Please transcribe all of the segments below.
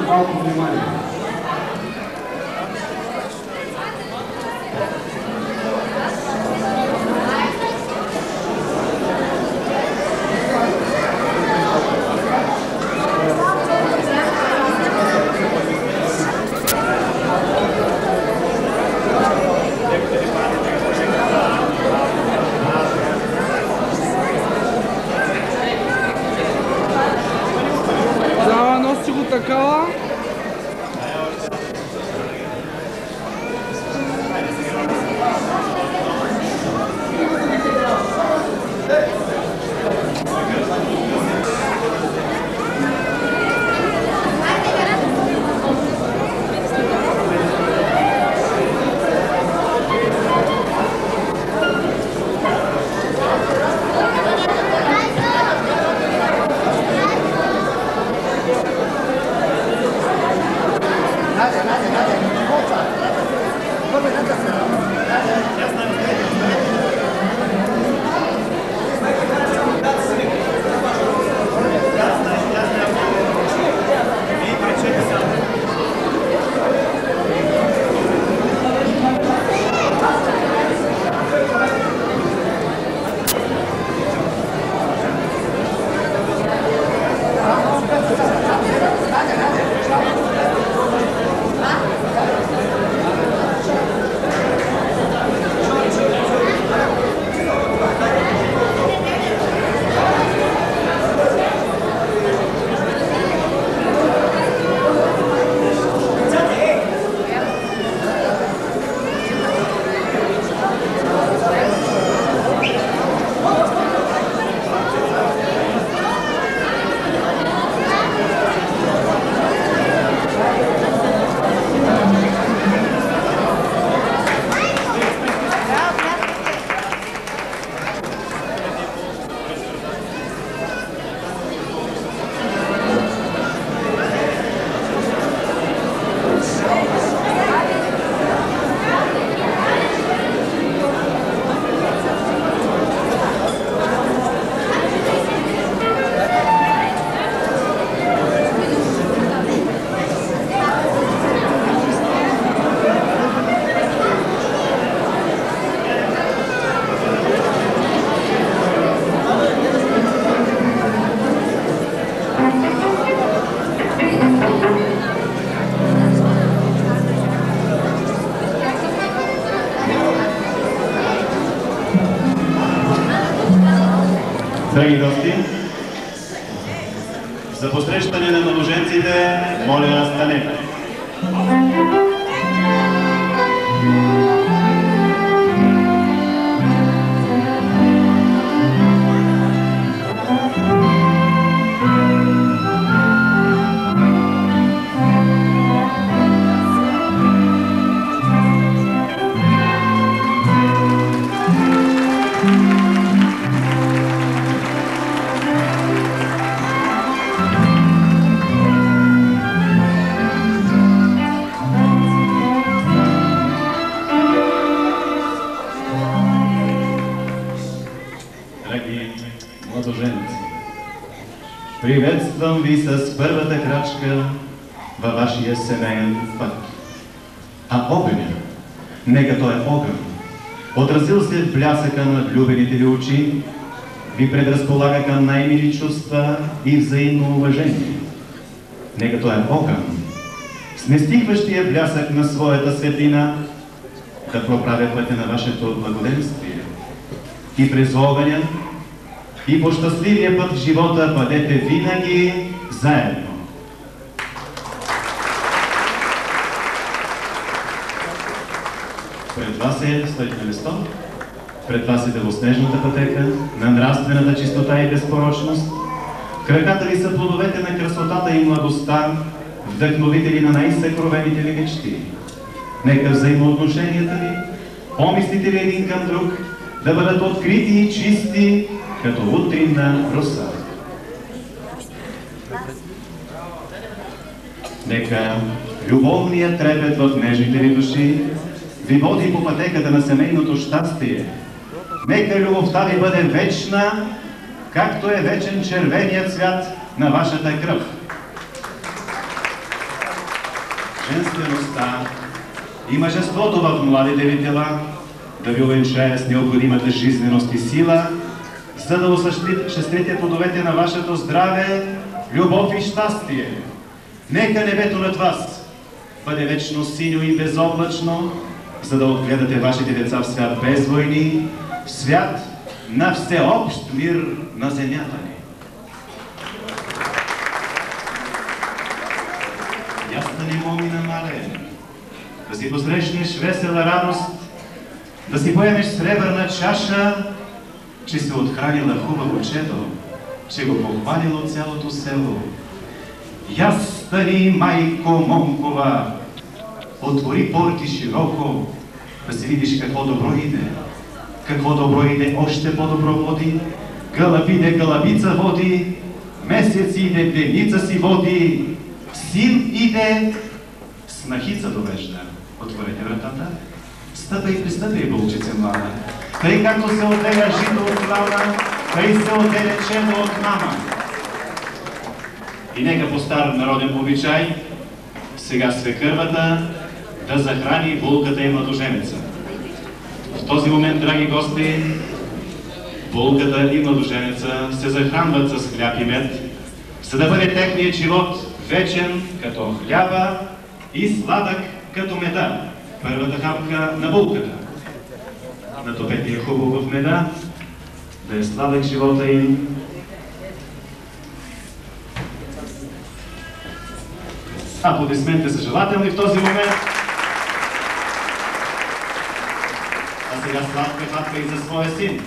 малко внимание. Носи го такава. Драги гости, за посрещане на младоженците, моля, станете. Приветствам ви с първата крачка във вашия семейен път. А огъня, нека той е огън, отразил се в блясъка на влюбените ви очи, ви предразполага към най-мили чувства и взаимно уважение. Нека той е огън, с нестихващия блясък на своята светлина, да проправя пътя на вашето благоденствие. И през огъня, и по щастливия път в живота бъдете винаги заедно. Пред вас е стоите место, пред вас е белоснежната пътека на нравствената чистота и безпорочност. В краката ви са плодовете на красотата и младостта, вдъхновители на най-съкровените ви мечти. Нека взаимоотношенията ви, помислите ви един към друг, да бъдат открити и чисти, като утринна роса. Нека любовният трепет в нежните ви души ви води по пътеката на семейното щастие. Нека любовта ви бъде вечна, както е вечен червеният цвят на вашата кръв. женствеността и мъжеството в младите ви тела да ви увенчае с необходимата жизненост и сила, за да осъществите плодовете на вашето здраве, любов и щастие. Нека небето над вас бъде вечно синьо и безоблачно, за да отгледате вашите деца в свят без войни, в свят на всеобщ мир на земята ни. Ястане, момина, мале, да си посрещнеш весела радост, да си поемеш сребърна чаша, че се отхранила хубаво чедо, че го похвалило цялото село. Ястани, майко Монкова, отвори порти широко, да си видиш какво добро иде. Какво добро иде, още по-добро води. Гълъб иде, гълъбица води, месец иде, деница си води, син иде, снахица довежда. Отворете вратата, стъпай, пристъпай, булчице млада. Тъй както се отделя жито от глава, тъй се отделя чедо от мама. И нека по стар народен обичай, сега свекървата да захрани булката и младоженеца. В този момент, драги гости, булката и младоженеца се захранват с хляб и мед, за да бъде техният живот вечен като хляба и сладък като меда. Първата хапка на булката. Натопете я хубаво в меда, да е сладък живота им. Аплодисменти са желателни в този момент. А сега сладка хапка и за своя син.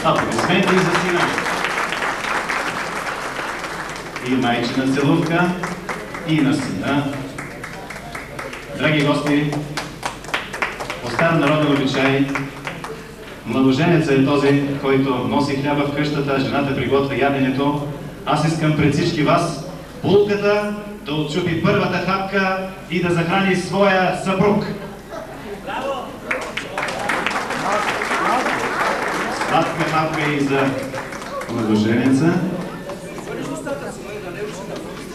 Аплодисменти и за сина. И майчина целувка, и на сина. Драги гости, по стар народен обичай, младоженецът е този, който носи хляба в къщата, жената приготвя яденето. Аз искам пред всички вас булката да отчупи първата хапка и да захрани своя съпруг. Сладка хапка и за младоженеца.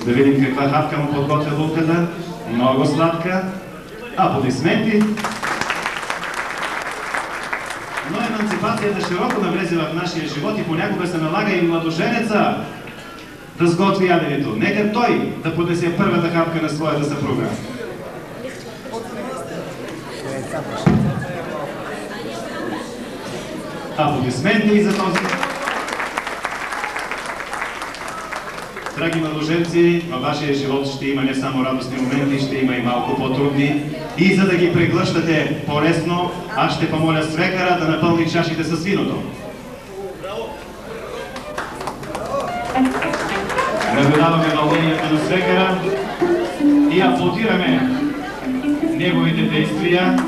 Да видим каква хапка му подготвя булката. Много сладка. Аплодисменти. Но еманципацията широко навлезе в нашия живот и понякога се налага и младоженеца да сготви яденето. Нека той да поднесе първата хапка на своята съпруга. Аплодисменти и за този. Драги младоженци, във вашия живот ще има не само радостни моменти, ще има и малко по-трудни. И за да ги преглъщате по-лесно, аз ще помоля свекара да напълни чашите с виното. Наблюдаваме вълнението на свекара и аплодираме неговите действия.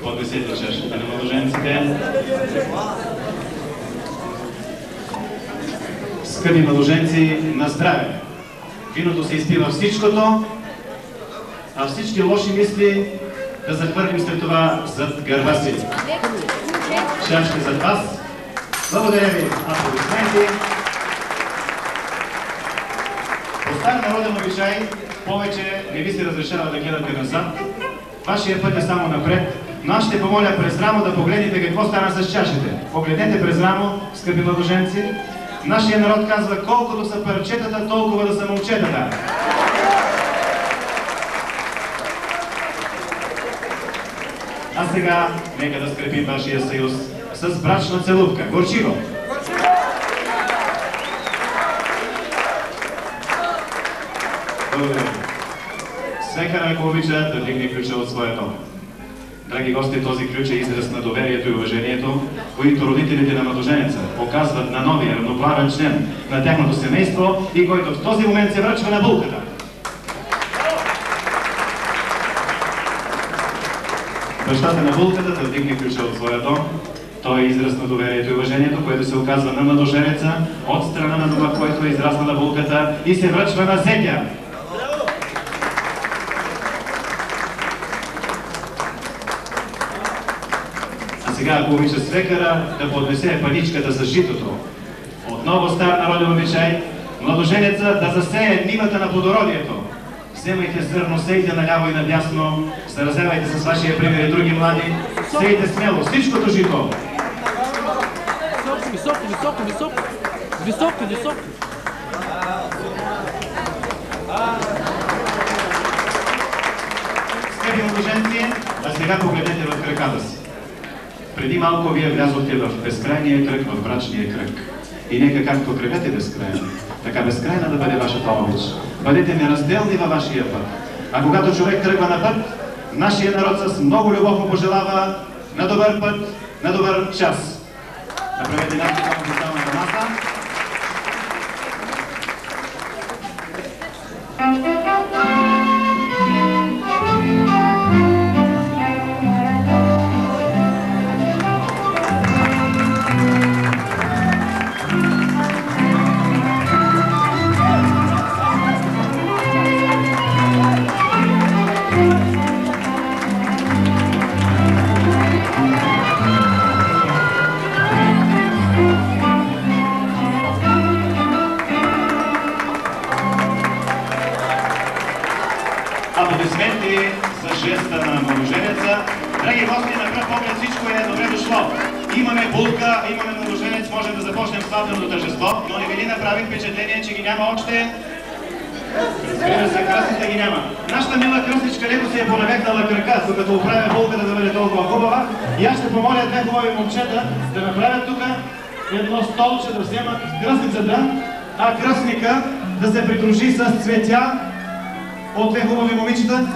Поднесете чашата на младоженците. Скъпи младоженци, на здраве! Виното се изпива всичкото, а всички лоши мисли да захвърлим след това зад гърба си. Чашки зад вас. Благодаря ви. Аплодисменти. По стар народен обичай повече не ви се разрешава да гледате назад. Вашия път е само напред, но аз ще помоля през рамо да погледнете какво стана с чашите. Погледнете през рамо, скъпи младоженци. Нашия народ казва, колкото са парчетата, толкова да са момчетата. А сега, нека да скрепим вашия съюз с брачна целувка. Горчиво! Благодаря. Свекара, ако обича, да вдигне ключа от своя дом. Драги гости, този ключ е израз на доверието и уважението, които родителите на младоженеца показват на новия равноправен член на тяхното семейство и който в този момент се връчва на булката. Бащата на булката да вдигне ключа от своя дом. Той е израз на доверието и уважението, което се оказва на младоженеца от страна на това, което е израснала булката и се връчва на зетя. А сега, ако обича свекара, да поднесе паничката с житото. Отново стар народен обичай, младоженеца да засее нивата на плодородието. Вземайте зърно, сейте наляво и надясно, заразявайте с вашия пример и други млади, сейте смело всичкото жито. Високо, високо, високо, високо, високо. Скъпи младоженци, а сега погледнете в краката си. Преди малко вие влязохте в безкрайния кръг, в брачния кръг. И нека както кръгът е безкрайен, така безкрайна да бъде вашата обич. Бъдете неразделни във вашия път. А когато човек тръгва на път, нашия народ с много любов му пожелава на добър път, на добър час. Направете нашата официалната маса. Аплодисменти за жеста на младоженеца. Драги гости, на пръв поглед всичко е добре дошло. Имаме булка, имаме младоженец, можем да започнем сватбено тържество, но не ви ли направи впечатление, че ги няма още? Разбира се, кръстните ги няма. Нашата мила кръстничка леко се е понавекнала кръка, докато оправя булката да бъде толкова хубава. И аз ще помоля две хубави момчета да направят тук едно столче, да вземат кръстницата, а кръстника да се придружи с цветя от две хубави момичета.